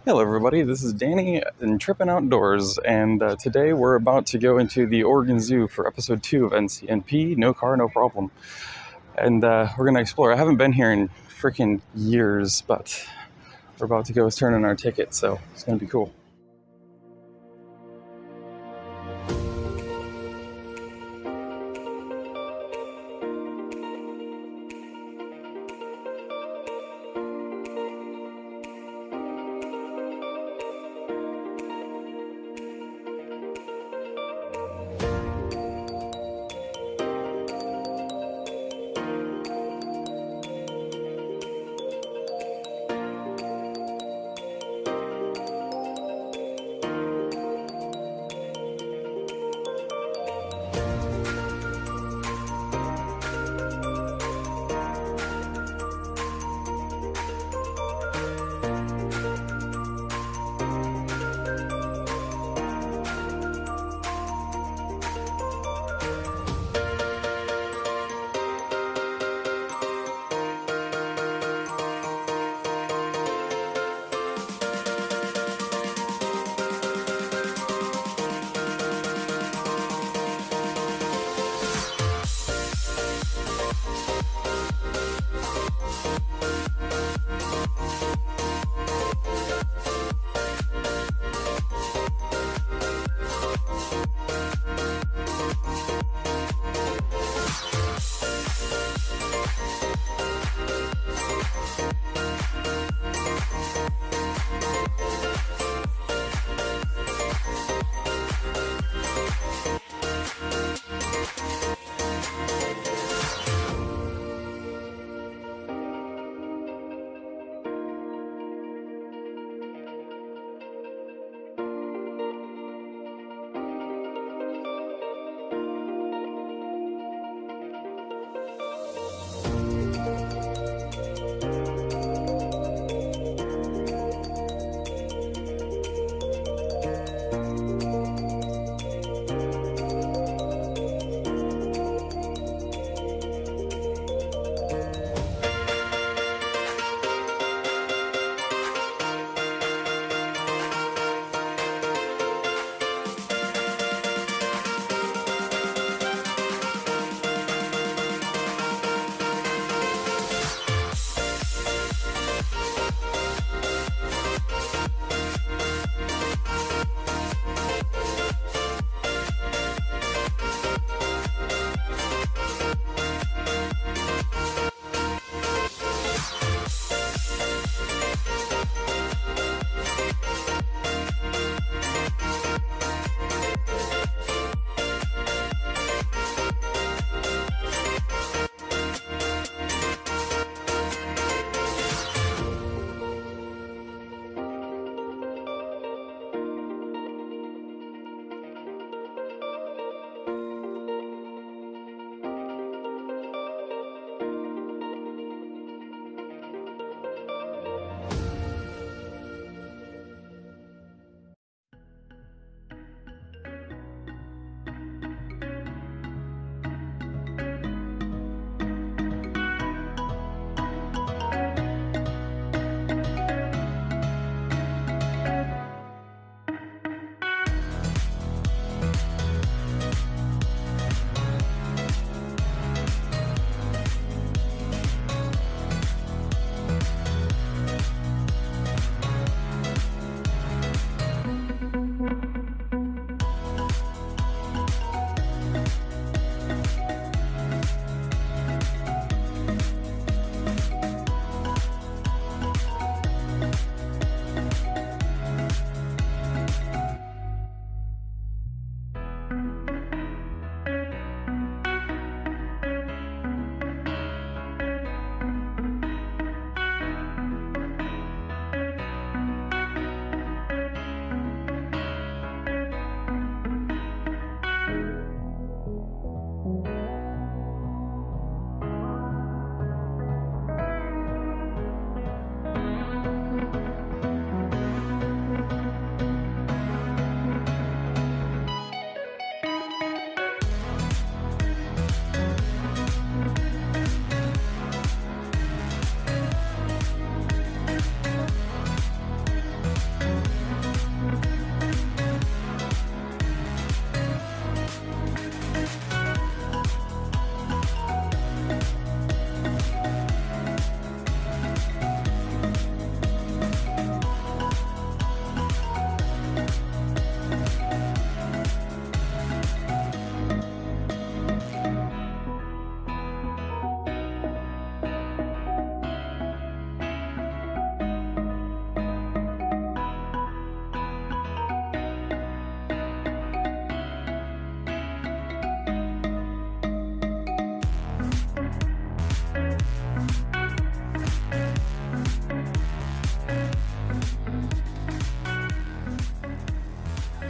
Hello everybody, this is Danny and Trippin Outdoors, and today we're about to go into the Oregon Zoo for episode 2 of NCNP, No Car, No Problem. And we're going to explore. I haven't been here in freaking years, but we're about to go turn in our ticket, so it's going to be cool.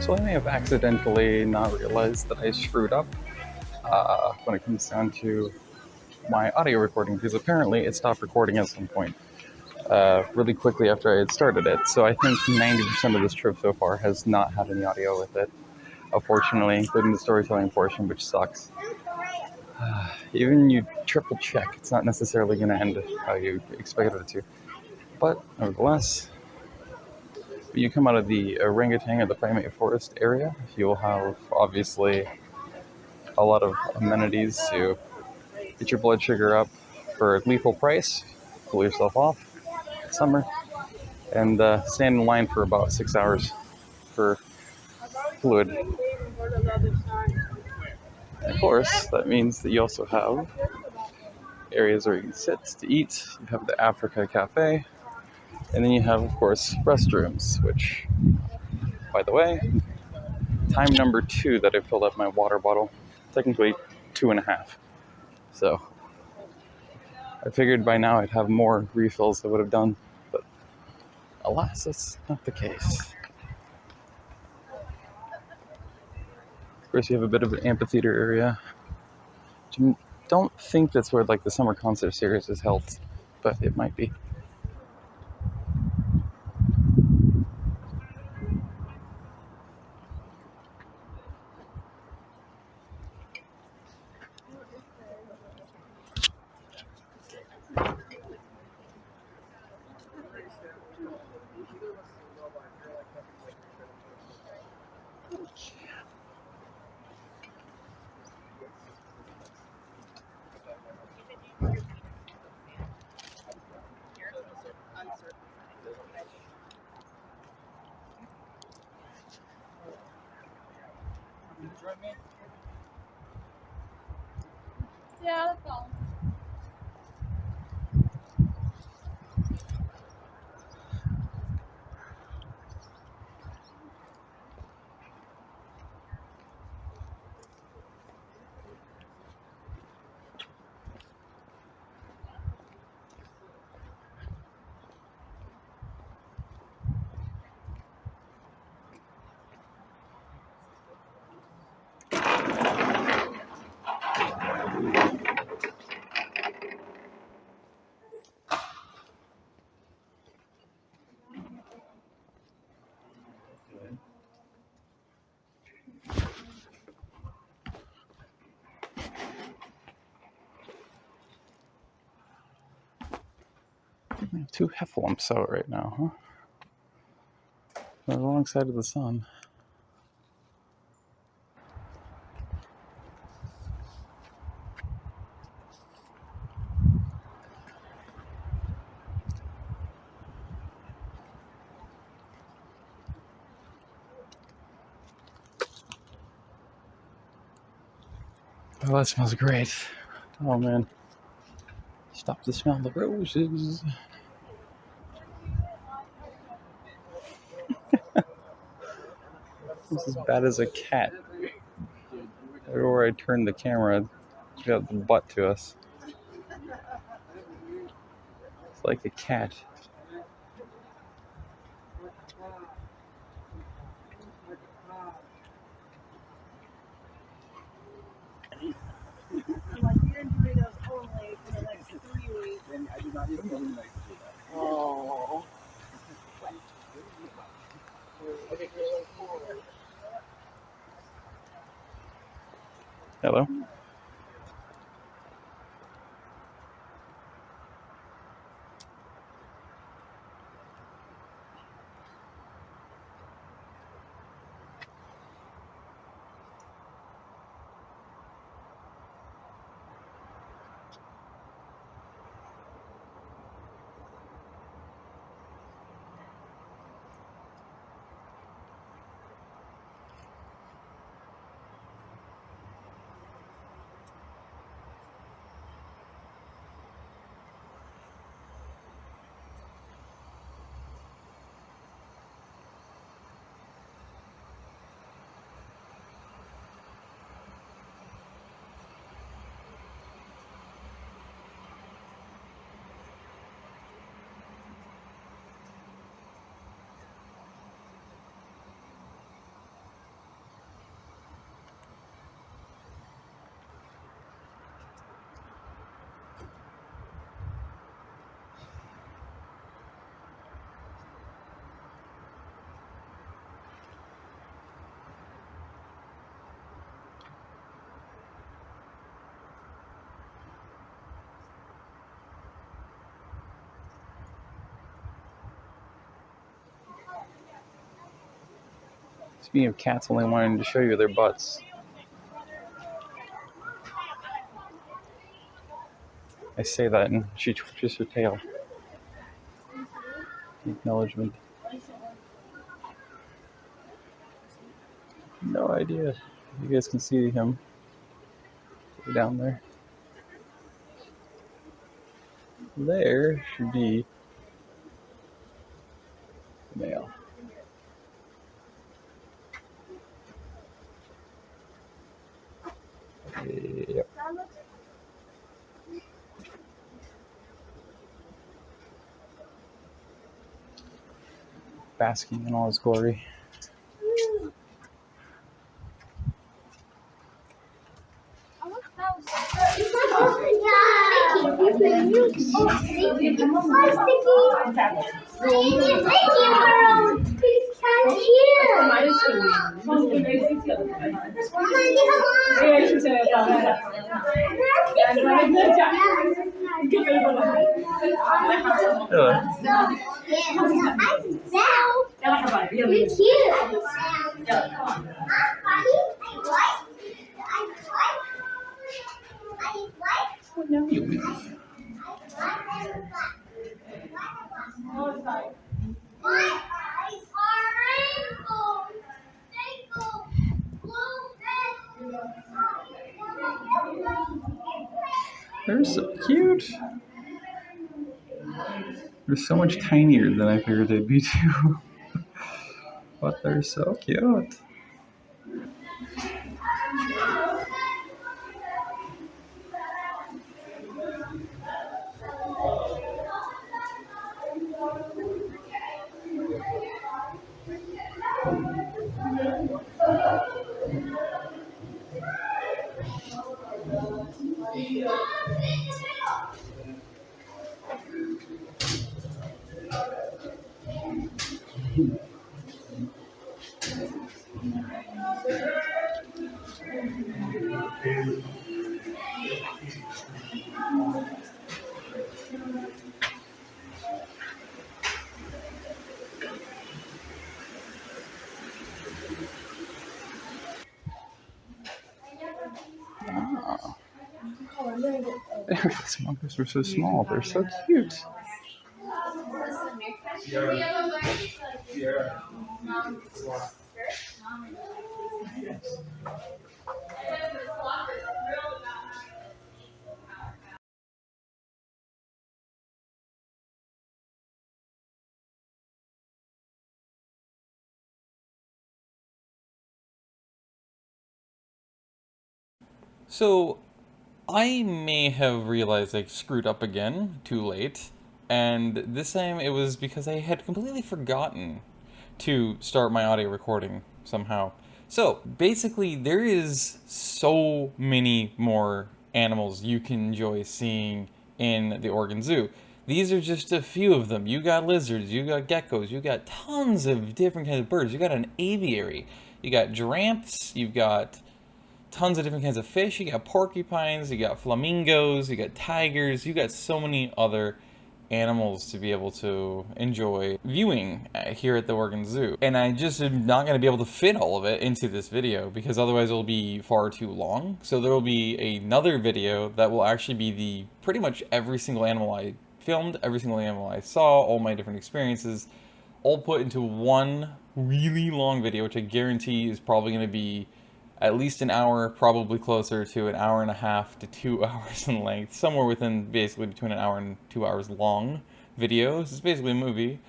So I may have accidentally not realized that I screwed up when it comes down to my audio recording, because apparently it stopped recording at some point really quickly after I had started it. So I think 90% of this trip so far has not had any audio with it, unfortunately, including the storytelling portion, which sucks. Even you triple check, it's not necessarily going to end how you expected it to. But nevertheless, when you come out of the orangutan or the primate forest area, you will have obviously a lot of amenities to get your blood sugar up for a lethal price, cool yourself off, summer, and stand in line for about 6 hours for fluid. And of course, that means that you also have areas where you can sit to eat. You have the Africa Cafe, and then you have, of course, restrooms, which, by the way, time number 2 that I filled up my water bottle, technically 2.5. So I figured by now I'd have more refills I would have done, but alas, that's not the case. Of course, you have a bit of an amphitheater area. I don't think that's where like the summer concert series is held, but it might be. Yeah, that's all. We have 2 heffalumps out right now, huh? They're the wrong side of the sun. Oh, that smells great. Oh man. Stop the smell of the roses. This is as bad as a cat. Everywhere I turn the camera, it's got the butt to us. It's like a cat. Like, you're in Meadows only for the next 3 weeks. And I do not even know who likes to do that. Oh. Hello? Speaking of cats only wanting to show you their butts. I say that and she twitches her tail. Acknowledgement. No idea. You guys can see him down there. There should be the male. Yep. Basking in all his glory. They're so cute. They're so much tinier than I figured they'd be too. But they're so cute. Ah. These monkeys are so small. They're so cute. So, I may have realized I screwed up again, too late, and this time it was because I had completely forgotten to start my audio recording somehow. So, basically, there is so many more animals you can enjoy seeing in the Oregon Zoo. These are just a few of them. You got lizards, you got geckos, you got tons of different kinds of birds. You got an aviary, you got giraffes, you've got tons of different kinds of fish. You got porcupines, you got flamingos, you got tigers, you got so many other animals to be able to enjoy viewing here at the Oregon Zoo. And I just am not going to be able to fit all of it into this video because otherwise it'll be far too long. So there will be another video that will actually be the pretty much every single animal I filmed, every single animal I saw, all my different experiences, all put into one really long video, which I guarantee is probably going to be at least an hour, probably closer to an hour and a half to 2 hours in length, somewhere within basically between an hour and 2 hours long videos. It's basically a movie,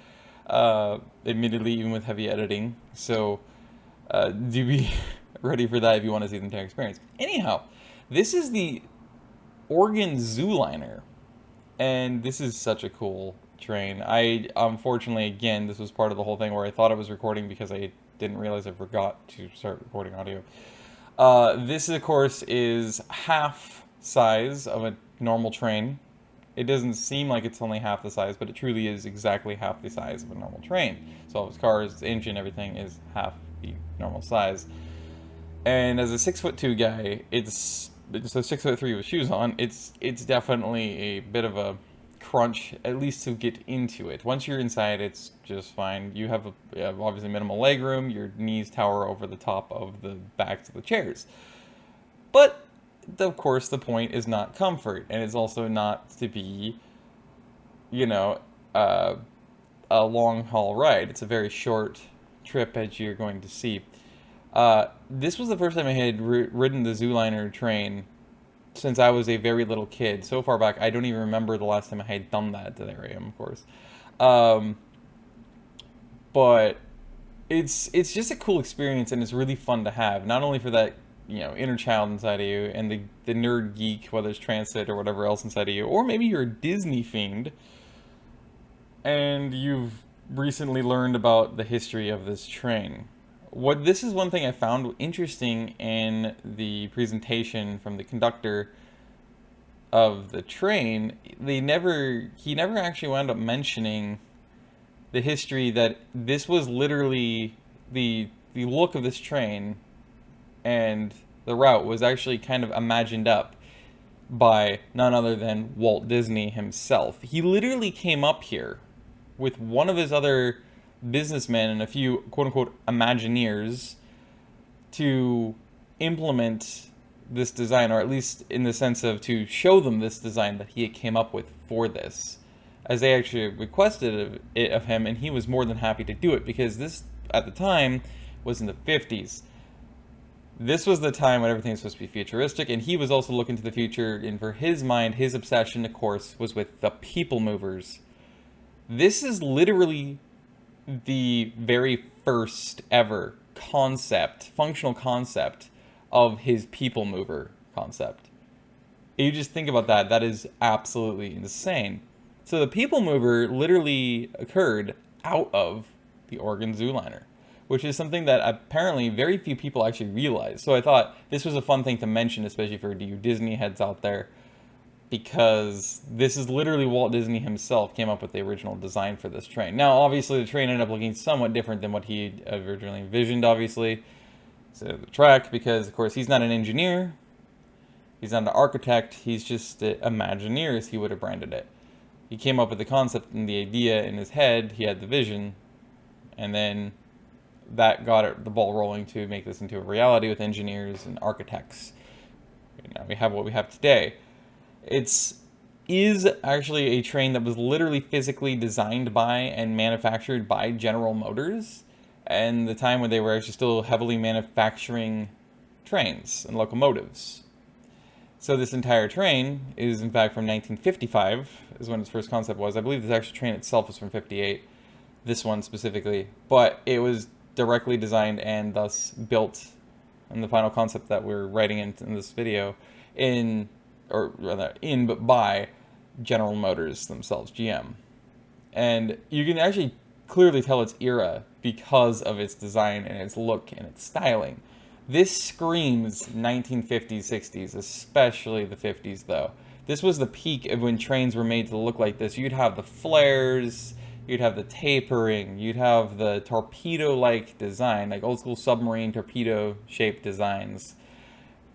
admittedly even with heavy editing, so do be ready for that if you want to see the entire experience. Anyhow, this is the Oregon Zooliner, and this is such a cool train. I, unfortunately, again, this was part of the whole thing where I thought I was recording because I didn't realize I forgot to start recording audio. This, of course, is half size of a normal train. It doesn't seem like it's only half the size, but it truly is exactly half the size of a normal train. So all its cars, its engine, everything is half the normal size. And as a 6'2" guy, so 6'3" with shoes on, it's definitely a bit of a crunch, at least to get into it. Once you're inside, it's just fine. You have obviously minimal leg room. Your knees tower over the top of the backs of the chairs. But, of course, the point is not comfort, and it's also not to be, you know, a long-haul ride. It's a very short trip, as you're going to see. This was the first time I had ridden the Zooliner train since I was a very little kid. So far back, I don't even remember the last time I had done that. There I am, of course. But it's just a cool experience, and it's really fun to have. Not only for that, inner child inside of you, and the nerd geek, whether it's transit or whatever else inside of you, or maybe you're a Disney fiend, and you've recently learned about the history of this train. This is one thing I found interesting in the presentation from the conductor of the train. He never actually wound up mentioning the history that this was literally the look of this train and the route was actually kind of imagined up by none other than Walt Disney himself. He literally came up here with one of his other businessmen and a few quote-unquote Imagineers to implement this design, or at least in the sense of to show them this design that he came up with for this, as they actually requested it of him, and he was more than happy to do it, because this, at the time, was in the 50s. This was the time when everything was supposed to be futuristic, and he was also looking to the future, and for his mind, his obsession, of course, was with the people movers. This is literally the very first ever functional concept of his people mover concept. If you just think about that, that is absolutely insane. So the people mover literally occurred out of the Oregon Zooliner, which is something that apparently very few people actually realize. So I thought this was a fun thing to mention, especially for you Disney heads out there, because this is literally Walt Disney himself came up with the original design for this train. Now, obviously, the train ended up looking somewhat different than what he originally envisioned, obviously. So the track, because, of course, he's not an engineer, he's not an architect, he's just an Imagineer, as he would have branded it. He came up with the concept and the idea in his head, he had the vision, and then that got the ball rolling to make this into a reality with engineers and architects. And now we have what we have today. Is actually a train that was literally physically designed by and manufactured by General Motors, and the time when they were actually still heavily manufacturing trains and locomotives. So this entire train is in fact from 1955, is when its first concept was. I believe this actual train itself was from 58, this one specifically, but it was directly designed and thus built, and the final concept that we're writing in this video, but by General Motors themselves, GM. And you can actually clearly tell its era because of its design and its look and its styling. This screams 1950s, 60s, especially the 50s though. This was the peak of when trains were made to look like this. You'd have the flares, you'd have the tapering, you'd have the torpedo-like design, like old school submarine torpedo-shaped designs.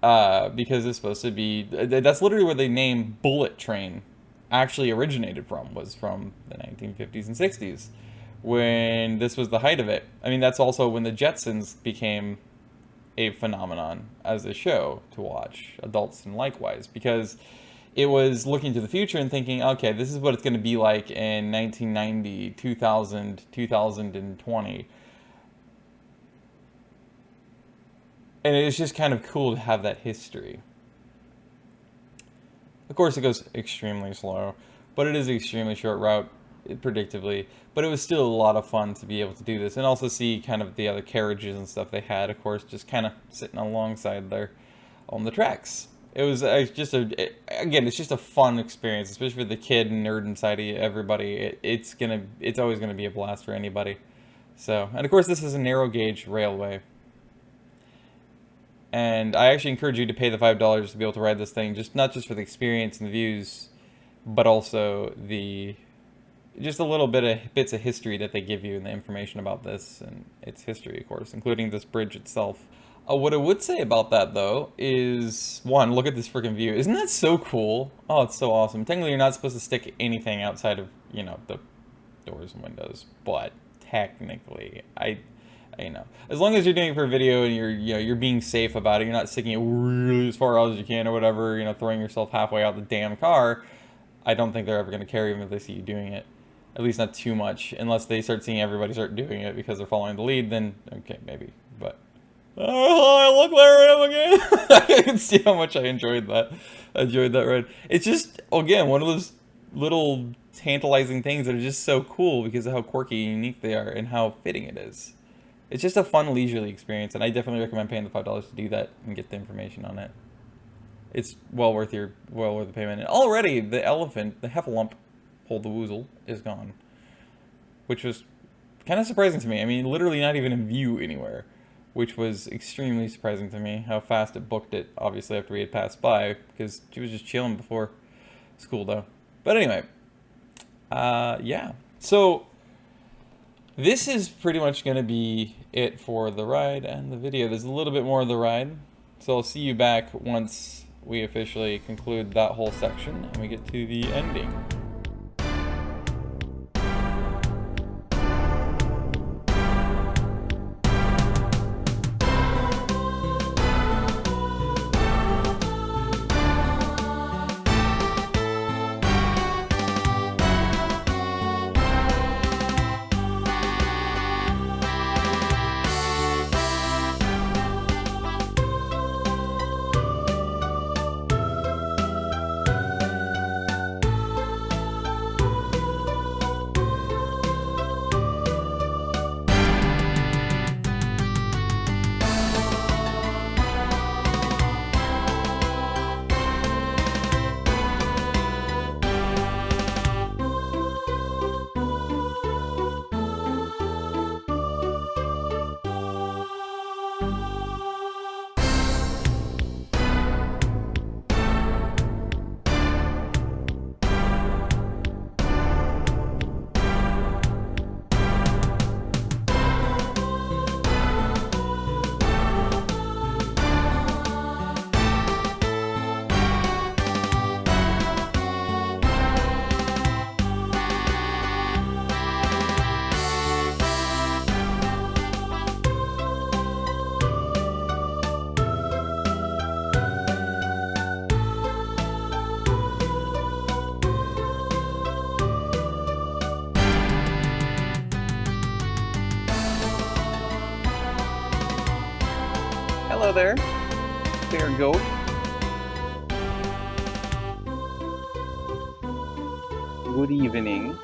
Because it's supposed to be, that's literally where the name bullet train actually originated from, was from the 1950s and 60s, when this was the height of it. I mean, that's also when the Jetsons became a phenomenon as a show to watch, adults and likewise, because it was looking to the future and thinking, okay, this is what it's going to be like in 1990, 2000, 2020. And it's just kind of cool to have that history. Of course, it goes extremely slow, but it is an extremely short route, predictably. But it was still a lot of fun to be able to do this, and also see kind of the other carriages and stuff they had, of course, just kind of sitting alongside there on the tracks. It was just it's just a fun experience, especially for the kid and nerd inside of you, everybody. It's always gonna be a blast for anybody. So, and of course, this is a narrow gauge railway. And I actually encourage you to pay the $5 to be able to ride this thing, not just for the experience and the views, but also just a little bits of history that they give you and the information about this and its history, of course, including this bridge itself. What I would say about that though is one, look at this freaking view. Isn't that so cool? Oh, it's so awesome. Technically, you're not supposed to stick anything outside of the doors and windows, but technically, as long as you're doing it for a video and you're being safe about it, you're not sticking it really as far out as you can or whatever, throwing yourself halfway out the damn car. I don't think they're ever going to care even if they see you doing it. At least not too much, unless they start seeing everybody start doing it because they're following the lead. Then okay, maybe, but. Oh, look, there I am again. I can see how much I enjoyed that. Ride. It's just, again, one of those little tantalizing things that are just so cool because of how quirky and unique they are and how fitting it is. It's just a fun, leisurely experience, and I definitely recommend paying the $5 to do that and get the information on it. It's well worth the payment. And already, the elephant, the Hephalump, hold the Woozle, is gone. Which was kind of surprising to me. I mean, literally not even in view anywhere. Which was extremely surprising to me, how fast it booked it, obviously, after we had passed by, because she was just chilling before. It's cool, though. But anyway, yeah. So, this is pretty much going to be it for the ride and the video. There's a little bit more of the ride, so I'll see you back once we officially conclude that whole section, and we get to the ending. Hello there, fair goat. Good evening.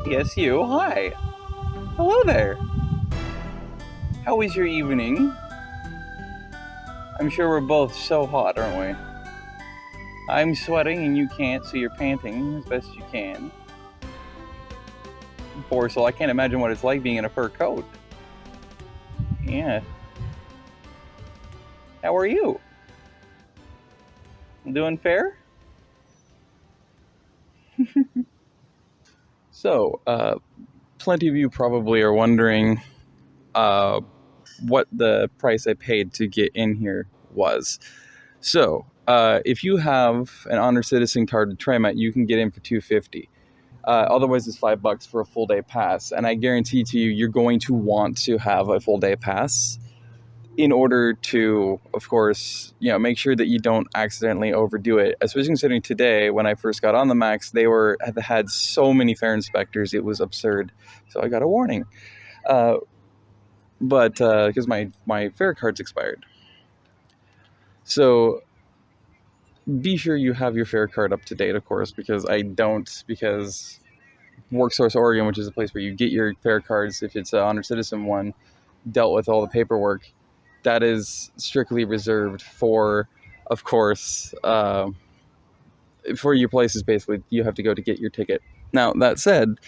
Yes, you. Hi. Hello there. How was your evening? I'm sure we're both so hot, aren't we? I'm sweating and you can't, so you're panting as best you can. Poor soul, I can't imagine what it's like being in a fur coat. Yeah. How are you? Doing fair? So, plenty of you probably are wondering what the price I paid to get in here was. So, if you have an Honor Citizen card to trim at, you can get in for $250. Otherwise, it's $5 for a full day pass. And I guarantee to you, you're going to want to have a full day pass in order to, of course, make sure that you don't accidentally overdo it. Especially considering today, when I first got on the Max, they had so many fare inspectors, it was absurd. So I got a warning. But because my fare card's expired. So be sure you have your fare card up to date, of course, because I don't, because WorkSource Oregon, which is a place where you get your fare cards, if it's an Honor Citizen one, dealt with all the paperwork. That is strictly reserved for, of course, for your places, basically, you have to go to get your ticket. Now, that said,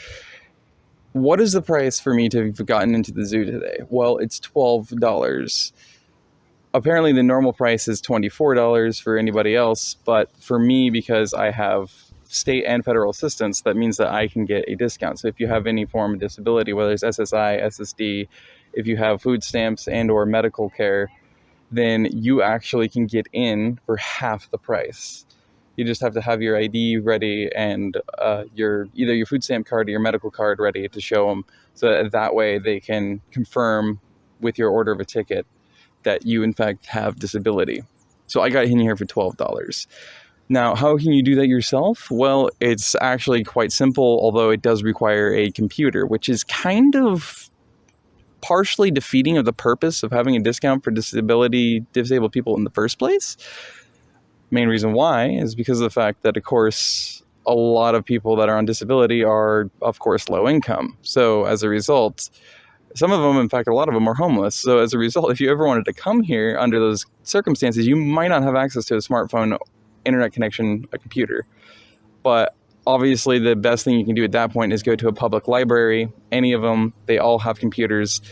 what is the price for me to have gotten into the zoo today? Well, it's $12. Apparently, the normal price is $24 for anybody else, but for me, because I have state and federal assistance, that means that I can get a discount. So if you have any form of disability, whether it's SSI, SSD, if you have food stamps and or medical care, then you actually can get in for half the price. You just have to have your ID ready and either your food stamp card or your medical card ready to show them, so that way they can confirm with your order of a ticket that you in fact have disability. So I got in here for $12. Now, how can you do that yourself? Well, it's actually quite simple, although it does require a computer, which is kind of partially defeating of the purpose of having a discount for disabled people in the first place. Main reason why is because of the fact that, of course, a lot of people that are on disability are, of course, low income. So as a result, some of them, in fact, a lot of them are homeless. So as a result, if you ever wanted to come here under those circumstances, you might not have access to a smartphone, internet connection, a computer. But obviously the best thing you can do at that point is go to a public library. Any of them, they all have computers.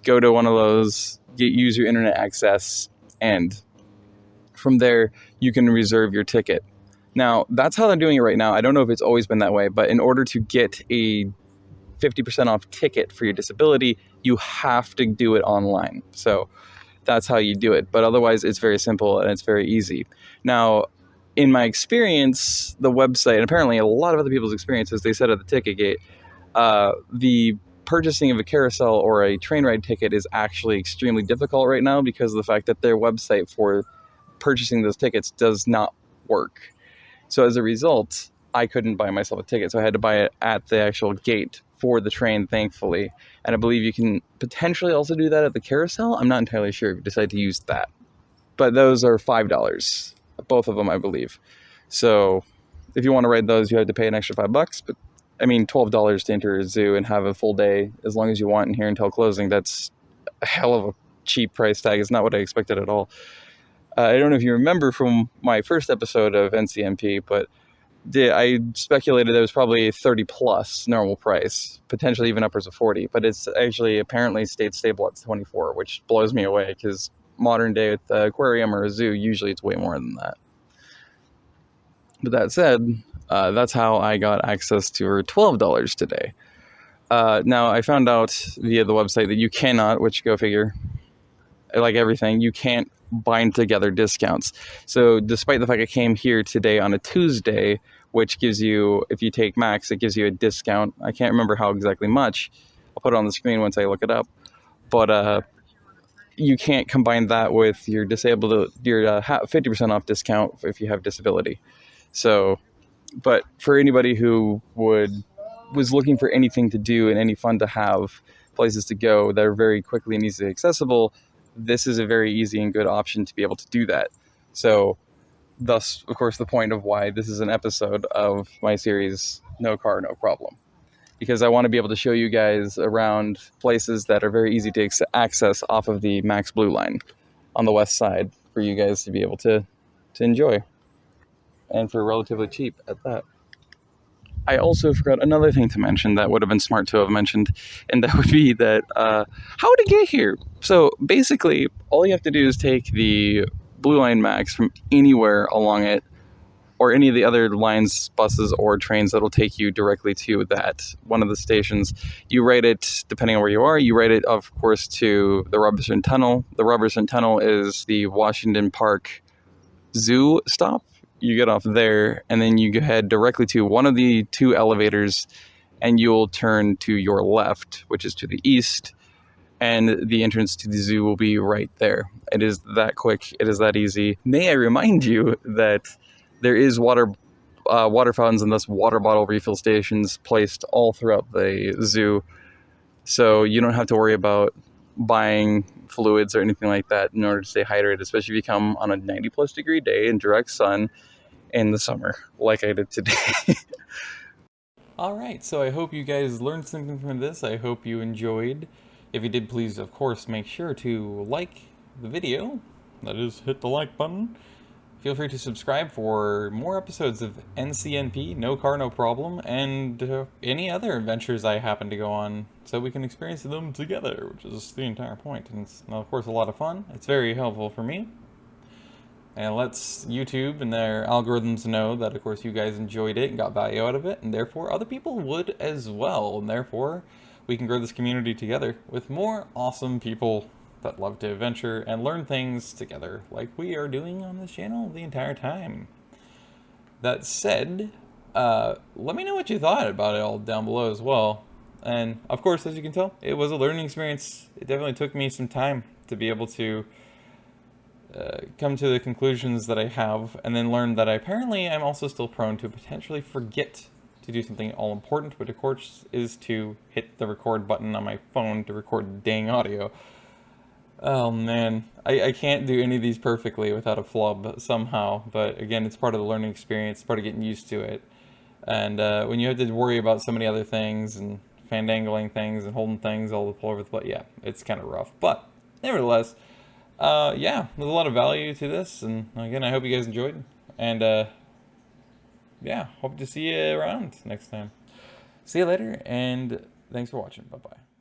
Go to one of those, use your internet access, and from there you can reserve your ticket. Now, that's how they're doing it right now. I don't know if it's always been that way, but in order to get a 50% off ticket for your disability, you have to do it online. So that's how you do it. But otherwise, it's very simple and it's very easy. Now, in my experience, the website, and apparently a lot of other people's experiences, they said at the ticket gate, the purchasing of a carousel or a train ride ticket is actually extremely difficult right now because of the fact that their website for purchasing those tickets does not work. So as a result, I couldn't buy myself a ticket, so I had to buy it at the actual gate for the train, thankfully. And I believe you can potentially also do that at the carousel. I'm not entirely sure if you decide to use that. But those are $5, both of them, I believe. So if you want to ride those, you have to pay an extra $5. But I mean, $12 to enter a zoo and have a full day as long as you want in here until closing, that's a hell of a cheap price tag. It's not what I expected at all. I don't know if you remember from my first episode of NCNP, but I speculated it was probably 30 plus normal price, potentially even upwards of 40, but it's actually apparently stayed stable at 24, which blows me away because modern day with the aquarium or a zoo, usually it's way more than that. But that said, that's how I got access to her $12 today. Now, I found out via the website that you cannot, which go figure, like everything, you can't bind together discounts. So despite the fact I came here today on a Tuesday, which gives you, if you take max, it gives you a discount. I can't remember how exactly much. I'll put it on the screen once I look it up. But you can't combine that with your 50% off discount if you have disability. So, but for anybody who was looking for anything to do and any fun to have, places to go that are very quickly and easily accessible, this is a very easy and good option to be able to do that. So thus, of course, the point of why this is an episode of my series, No Car, No Problem. Because I want to be able to show you guys around places that are very easy to access off of the Max Blue line on the west side for you guys to be able to enjoy. And for relatively cheap at that. I also forgot another thing to mention that would have been smart to have mentioned, and that would be that how to get here. So basically, all you have to do is take the Blue Line Max from anywhere along it, or any of the other lines, buses, or trains that will take you directly to that one of the stations. You ride it, depending on where you are, you ride it, of course, to the Robertson Tunnel. The Robertson Tunnel is the Washington Park Zoo stop. You get off there, and then you head directly to one of the two elevators, and you'll turn to your left, which is to the east, and the entrance to the zoo will be right there. It is that quick. It is that easy. May I remind you that there is water fountains and thus water bottle refill stations placed all throughout the zoo, so you don't have to worry about buying fluids or anything like that in order to stay hydrated, especially if you come on a 90+ degree day in direct sun in the summer, like I did today. Alright, so I hope you guys learned something from this. I hope you enjoyed. If you did, please, of course, make sure to like the video. That is, hit the like button. Feel free to subscribe for more episodes of NCNP, No Car, No Problem, and any other adventures I happen to go on, so we can experience them together, which is the entire point. And it's, of course, a lot of fun. It's very helpful for me. And it lets YouTube and their algorithms know that, of course, you guys enjoyed it and got value out of it, and therefore other people would as well. And therefore, we can grow this community together with more awesome people that love to adventure and learn things together like we are doing on this channel the entire time. That said, let me know what you thought about it all down below as well. And of course, as you can tell, it was a learning experience. It definitely took me some time to be able to come to the conclusions that I have, and then learn that I'm also still prone to potentially forget to do something all important, which of course is to hit the record button on my phone to record dang audio. Oh man, I can't do any of these perfectly without a flub somehow, but again, it's part of the learning experience, part of getting used to it. And when you have to worry about so many other things and fandangling things and holding things all over the place, yeah, it's kind of rough. But nevertheless, yeah, there's a lot of value to this, and again, I hope you guys enjoyed, and yeah, hope to see you around next time. See you later, and thanks for watching. Bye-bye.